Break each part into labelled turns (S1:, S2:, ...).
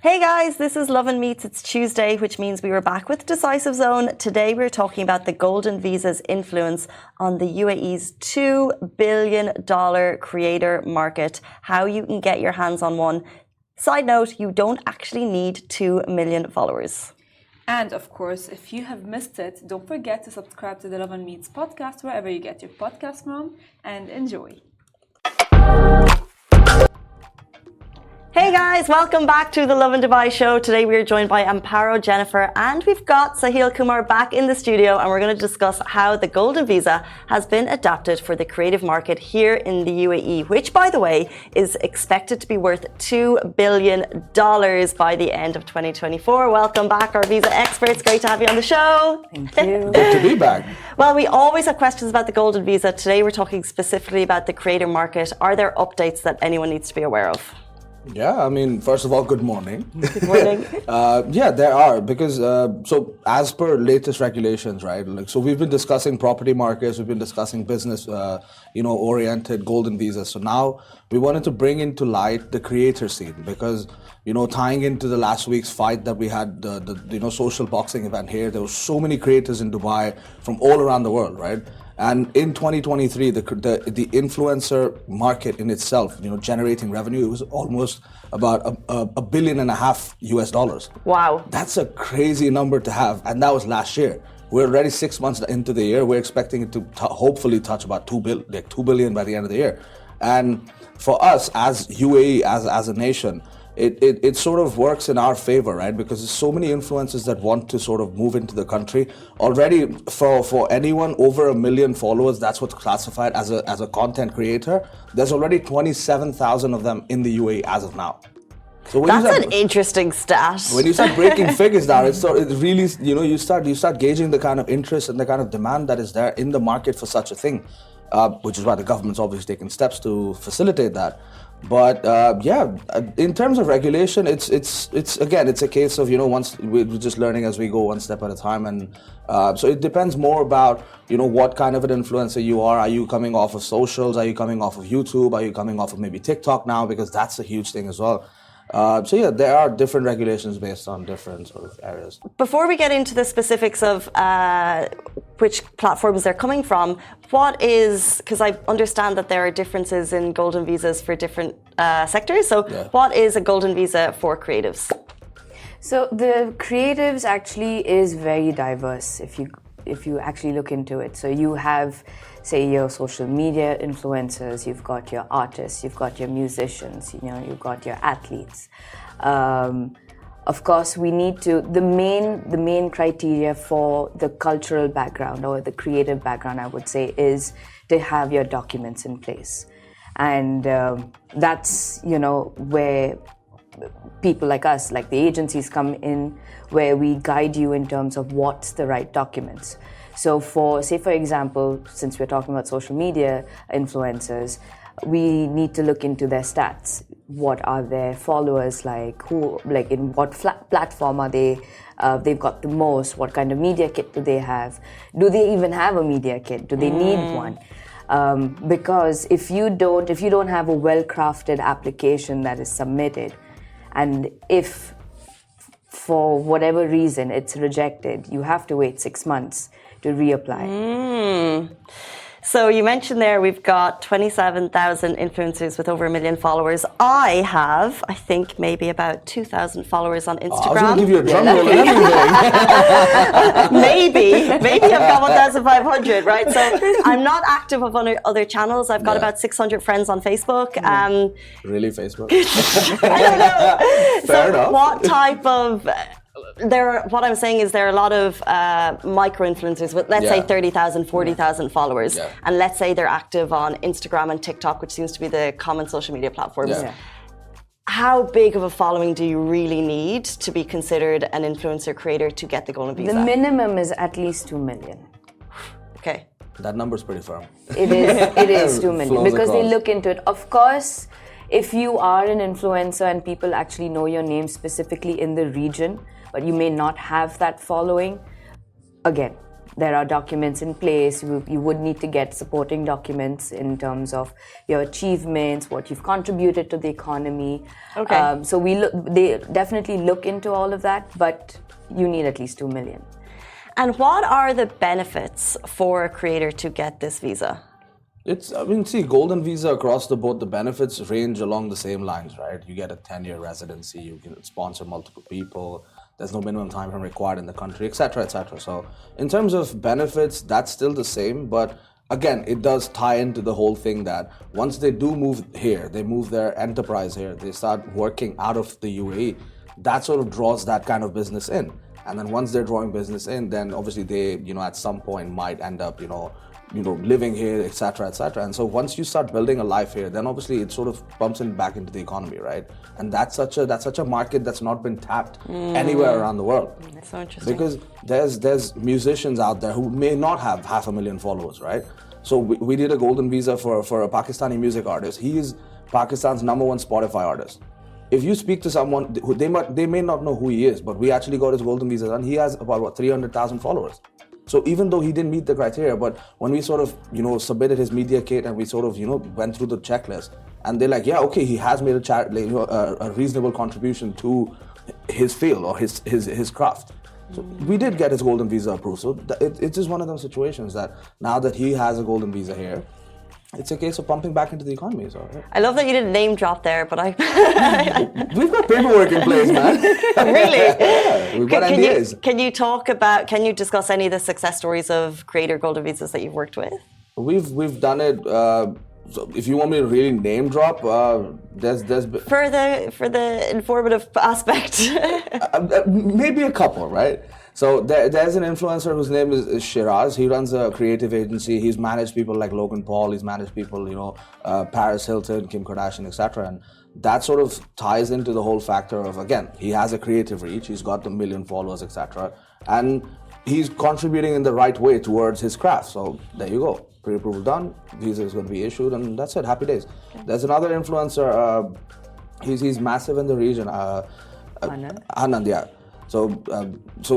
S1: Hey guys, this is Lovin Meets. It's Tuesday, which means we were back with Decisive Zone. Today we're talking about the Golden Visa's influence on the UAE's $2 billion creator market, how you can get your hands on one. Side note, you don't actually need 2 million followers.
S2: And of course, if you have missed it, don't forget to subscribe to the Lovin Meets podcast wherever you get your podcast from, and enjoy.
S1: Hey guys, welcome back to the Lovin Dubai show. Today we are joined by Amparo, Jennifer, and we've got Sahil Kumar back in the studio, and we're going to discuss how the Golden Visa has been adapted for the creative market here in the UAE, which, by the way, is expected to be worth $2 billion by the end of 2024. Welcome back, our visa experts. Great to have you on the show.
S3: Thank you.
S4: Good to be back.
S1: Well, we always have questions about the Golden Visa. Today we're talking specifically about the creator market. Are there updates that anyone needs to be aware of?
S4: Yeah, I mean, first of all, good morning.
S1: Good morning.
S4: Yeah, there are, because so as per latest regulations, right? Like, so we've been discussing property markets, we've been discussing business, oriented golden visas. So now we wanted to bring into light the creator scene, because tying into the last week's fight that we had, the social boxing event here, there were so many creators in Dubai from all around the world, right? And in 2023, the influencer market in itself, generating revenue, it was almost about $1.5 billion US.
S1: Wow.
S4: That's a crazy number to have, and that was last year. We're already 6 months into the year. We're expecting it to hopefully touch about $2 billion by the end of the year. And for us as UAE, as a nation, it sort of works in our favor, right? Because there's so many influencers that want to sort of move into the country. Already, for anyone over 1 million followers, that's what's classified as a content creator. There's already 27,000 of them in the UAE as of now. So
S1: that's an interesting stat.
S4: When you start breaking figures down, it really, you start gauging the kind of interest and the kind of demand that is there in the market for such a thing, which is why the government's obviously taken steps to facilitate that. But in terms of regulation, it's a case of once we're just learning as we go, one step at a time, and so it depends more about what kind of an influencer you are. Are you coming off of socials? Are you coming off of YouTube? Are you coming off of maybe TikTok now, because that's a huge thing as well. There are different regulations based on different sort of areas.
S1: Before we get into the specifics of which platforms they're coming from, because I understand that there are differences in golden visas for different sectors. So What is a golden visa for creatives?
S3: So the creatives actually is very diverse if you actually look into it. So you have, say, your social media influencers, you've got your artists, you've got your musicians, you've got your athletes. Of course, we need to, the main criteria for the cultural background or the creative background, I would say, is to have your documents in place. And that's, where people like us, like the agencies, come in, where we guide you in terms of what's the right documents. So for example, since we're talking about social media influencers, we need to look into their stats. What are their followers like? In what platform are they? They've got the most. What kind of media kit do they have? Do they even have a media kit? Do they need one? Because if you don't have a well-crafted application that is submitted, and if for whatever reason it's rejected, you have to wait 6 months to reapply.
S1: So you mentioned there we've got 27,000 influencers with over 1 million followers. I have, I think, maybe about 2,000 followers on Instagram.
S4: I was going to give you a drum roll and everything.
S1: maybe I've got 1,500, right? So I'm not active on other channels. I've got about 600 friends on Facebook.
S4: Really, Facebook?
S1: I don't know.
S4: Fair enough.
S1: What type of... what I'm saying is there are a lot of micro-influencers with, let's say, 30,000, 40,000 followers.
S4: Yeah.
S1: And let's say they're active on Instagram and TikTok, which seems to be the common social media platforms.
S4: Yeah.
S1: How big of a following do you really need to be considered an influencer creator to get the golden visa?
S3: The minimum is at least 2 million.
S1: Okay.
S4: That number's pretty firm.
S3: It is 2 million because
S4: across.
S3: they look into it. Of course, if you are an influencer and people actually know your name specifically in the region, but you may not have that following, again, there are documents in place. You would need to get supporting documents in terms of your achievements, what you've contributed to the economy.
S1: Okay.
S3: So they definitely look into all of that, but you need at least 2 million.
S1: And what are the benefits for a creator to get this visa?
S4: See, golden visa across the board, the benefits range along the same lines, right? You get a 10-year residency, you can sponsor multiple people, there's no minimum time frame required in the country, etc., etc. So in terms of benefits, that's still the same, but again, it does tie into the whole thing that once they do move here, they move their enterprise here, they start working out of the UAE, that sort of draws that kind of business in. And then once they're drawing business in, then obviously they, at some point might end up, living here, etc., etc. And so once you start building a life here, then obviously it sort of pumps in back into the economy, right? And that's such a market that's not been tapped anywhere around the world.
S1: That's so interesting.
S4: Because there's musicians out there who may not have 500,000 followers, right? So we did a golden visa for a Pakistani music artist. He is Pakistan's #1 Spotify artist. If you speak to someone, they may not know who he is, but we actually got his golden visa and he has about 300,000 followers. So even though he didn't meet the criteria, but when we sort of, submitted his media kit and we sort of, went through the checklist, and they're like, yeah, okay, he has made a reasonable contribution to his field or his craft. So we did get his golden visa approved. So it's just one of those situations that now that he has a golden visa here, it's a case of pumping back into the economy. So, yeah.
S1: I love that you didn't name drop there, but
S4: We've got paperwork in place, man.
S1: Really?
S4: Yeah, we've got NDAs.
S1: Can you discuss any of the success stories of creator golden visas that you've worked with?
S4: We've done it. So if you want me to really name drop, there's
S1: for the informative aspect.
S4: Maybe a couple, right? So there's an influencer whose name is Shiraz. He runs a creative agency. He's managed people like Logan Paul. He's managed people, Paris Hilton, Kim Kardashian, etc. And that sort of ties into the whole factor of, again, he has a creative reach. He's got the 1 million followers, etc. And he's contributing in the right way towards his craft. So there you go. Pre-approval done. Visa is going to be issued, and that's it. Happy days. Okay. There's another influencer. He's massive in the region. Anand, yeah. So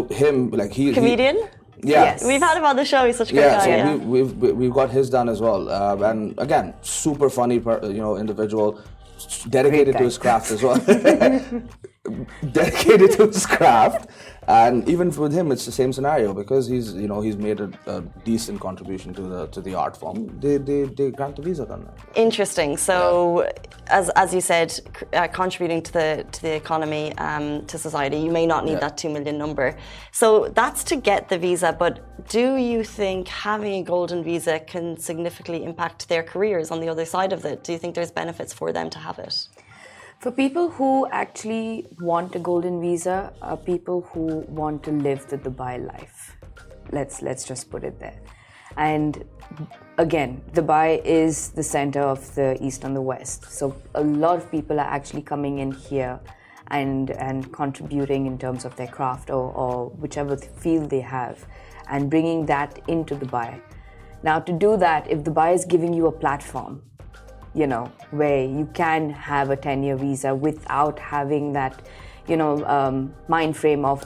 S4: him, like
S1: comedian.
S4: Yeah,
S1: yes. We've had him on the show. He's such a great guy.
S4: So we've got his done as well, and again, super funny, individual, dedicated to his craft as well. Dedicated to his craft, and even with him, it's the same scenario because he's made a decent contribution to the art form. They grant the visa then.
S1: Interesting. So, as you said, contributing to the economy, to society, you may not need that 2 million number. So that's to get the visa. But do you think having a golden visa can significantly impact their careers on the other side of it? Do you think there's benefits for them to have it?
S3: For people who actually want a golden visa, are people who want to live the Dubai life. Let's just put it there. And again, Dubai is the center of the East and the West. So a lot of people are actually coming in here and contributing in terms of their craft or whichever field they have and bringing that into Dubai. Now to do that, if Dubai is giving you a platform, where you can have a 10-year visa without having that, mind frame of,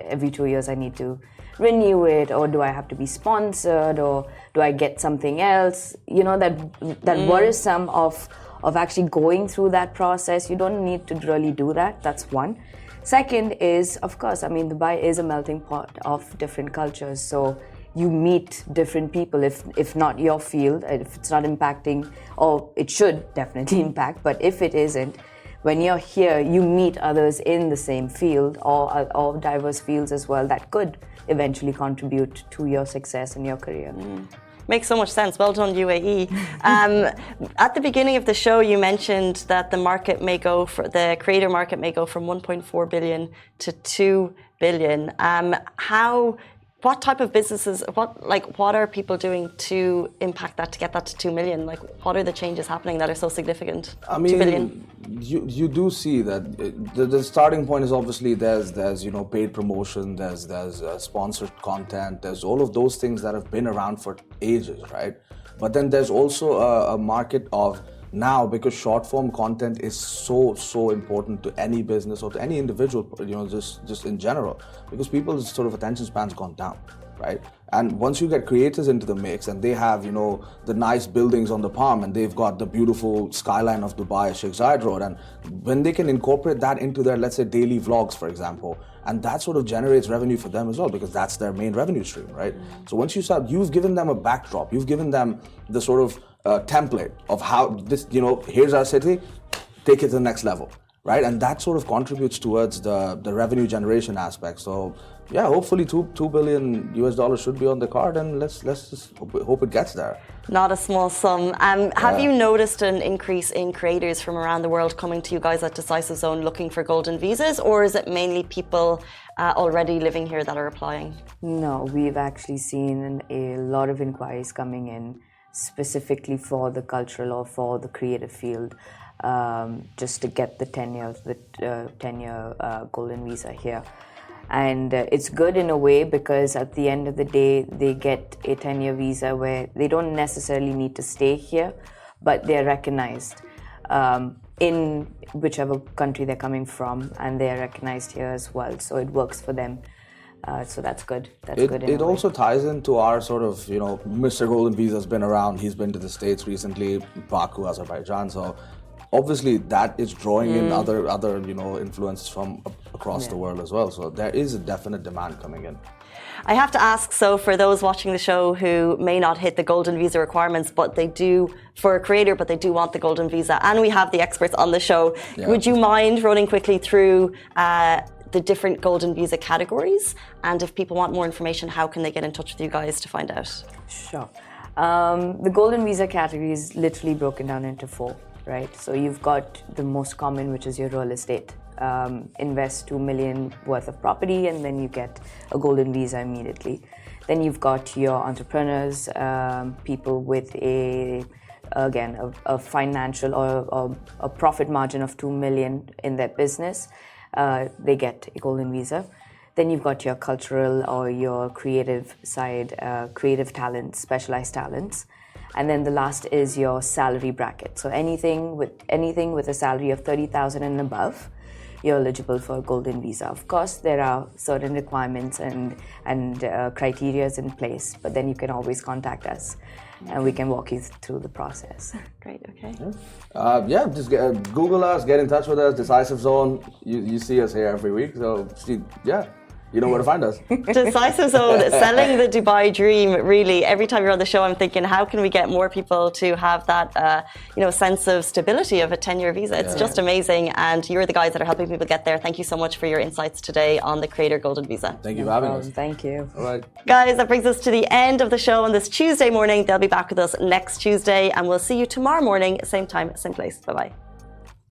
S3: every 2 years I need to renew it, or do I have to be sponsored, or do I get something else? That worrisome of actually going through that process. You don't need to really do that. That's one. Second is, of course, Dubai is a melting pot of different cultures. So you meet different people, if not your field, if it's not impacting, or it should definitely impact, but if it isn't, when you're here, you meet others in the same field or diverse fields as well that could eventually contribute to your success in your career.
S1: Makes so much sense. Well done, UAE. At the beginning of the show, you mentioned that the creator market may go from 1.4 billion to 2 billion. What type of businesses, what are people doing to impact that, to get that to 2 million? What are the changes happening that are so significant? 2 billion?
S4: You do see that the starting point is obviously there's paid promotion, there's sponsored content, there's all of those things that have been around for ages, right? But then there's also a market of now, because short form content is so important to any business or to any individual, just in general, because people's sort of attention span's gone down, right? And once you get creators into the mix and they have, you know, the nice buildings on the palm and they've got the beautiful skyline of Dubai, Sheikh Zayed Road, and when they can incorporate that into their, let's say, daily vlogs, for example, and that sort of generates revenue for them as well, because that's their main revenue stream, right? So once you start, you've given them a backdrop, you've given them the sort of template of how this, you know, here's our city, take it to the next level, right? And that sort of contributes towards the revenue generation aspect. So yeah, hopefully $2 billion US should be on the card, and let's just hope it gets there.
S1: Not a small sum. Have you noticed an increase in creators from around the world coming to you guys at Decisive Zone looking for golden visas, or is it mainly people already living here that are applying?
S3: No, we've actually seen a lot of inquiries coming in specifically for the cultural or for the creative field, just to get the 10-year golden visa here. And it's good in a way because at the end of the day, they get a 10-year visa where they don't necessarily need to stay here, but they're recognized in whichever country they're coming from, and they're recognized here as well. So it works for them. So that's good. That's good.
S4: It also ties into our sort of, you know, Mr. Golden Visa's been around. He's been to the States recently, Baku, Azerbaijan. So obviously that is drawing in other you know, influences from across the world as well. So there is a definite demand coming in.
S1: I have to ask, so for those watching the show who may not hit the golden visa requirements, but they do, for a creator, but they do want the golden visa, and we have the experts on the show, would you mind running quickly through the different golden visa categories? And if people want more information, how can they get in touch with you guys to find out?
S3: Sure. The golden visa category is literally broken down into 4. Right, so you've got the most common, which is your real estate. Invest $2 million worth of property, and then you get a golden visa immediately. Then you've got your entrepreneurs, people with a financial or a profit margin of $2 million in their business. They get a golden visa. Then you've got your cultural or your creative side, creative talents, specialized talents. And then the last is your salary bracket. So anything with a salary of $30,000 and above, you're eligible for a golden visa. Of course, there are certain requirements and criteria in place, but then you can always contact us, and we can walk you through the process.
S1: Great. Okay.
S4: Just Google us, get in touch with us. Decisive Zone. You see us here every week. So you know where to find us.
S1: Decisive Zone, selling the Dubai dream. Really, every time you're on the show, I'm thinking, how can we get more people to have that, sense of stability of a 10-year visa? It's just amazing, and you're the guys that are helping people get there. Thank you so much for your insights today on the Creator Golden Visa.
S4: Thank you for having us.
S3: Thank you.
S4: All right,
S1: guys, that brings us to the end of the show on this Tuesday morning. They'll be back with us next Tuesday, and we'll see you tomorrow morning, same time, same place. Bye bye.